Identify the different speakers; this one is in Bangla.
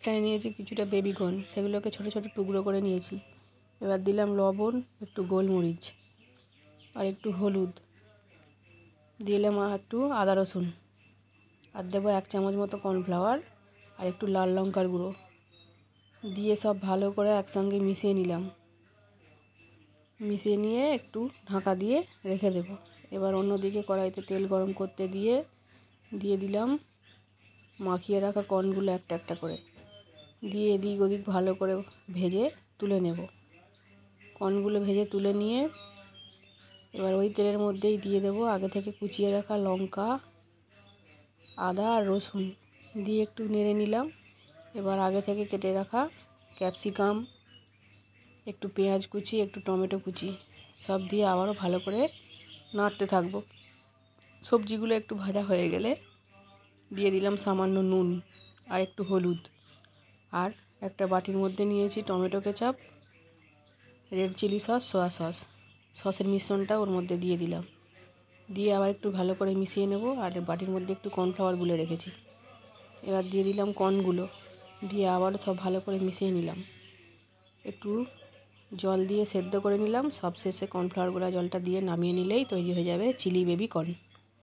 Speaker 1: এখানে নিয়েছি কিছুটা বেবি কর্ন, সেগুলোকে ছোট ছোট টুকরো করে নিয়েছি। এবার দিলাম লবণ, একটু গোলমরিচ আর একটু হলুদ, দিলাম একটু আদা রসুন, আর দেবো 1 চামচ মতো কর্নফ্লাওয়ার আর একটু লাল লঙ্কার গুঁড়ো দিয়ে সব ভালো করে একসঙ্গে মিশিয়ে নিলাম। মিশিয়ে নিয়ে একটু ঢাকা দিয়ে রেখে দেবো। এবার অন্যদিকে কড়াইতে তেল গরম করতে দিয়ে দিলাম মাখিয়ে রাখা কর্নগুলো একটা একটা করে, দিয়ে এদিক ওদিক ভালো করে ভেজে তুলে নেব। কর্নগুলো ভেজে তুলে নিয়ে এবার ওই তেলের মধ্যেই দিয়ে দেবো আগে থেকে কুচিয়ে রাখা লঙ্কা, আদা আর রসুন দিয়ে একটু নেড়ে নিলাম। এবার আগে থেকে কেটে রাখা ক্যাপসিকাম, একটু পেঁয়াজ কুচি, একটু টমেটো কুচি সব দিয়ে আবারও ভালো করে নাড়তে থাকবো। সবজিগুলো একটু ভাজা হয়ে গেলে দিয়ে দিলাম সামান্য নুন আর একটু হলুদ, আর একটা বাটির মধ্যে নিয়েছি tomato ketchup, red chilli sauce, soya সসের মিশ্রণটা ওর মধ্যে দিয়ে দিলাম। দিয়ে আবার একটু ভালো করে মিশিয়ে নেব। আর বাটির মধ্যে একটু কর্নফ্লাওয়ার গুলে রেখেছি, এবার দিয়ে দিলাম কর্নগুলো, দিয়ে আবার সব ভালো করে মিশিয়ে নিলাম। একটু জল দিয়ে সেদ্ধ করে নিলাম। সবশেষে কর্নফ্লাওয়ার গুঁড়া জলটা দিয়ে নামিয়ে নিলেই তৈরি হয়ে যাবে চিলি বেবি কর্ন।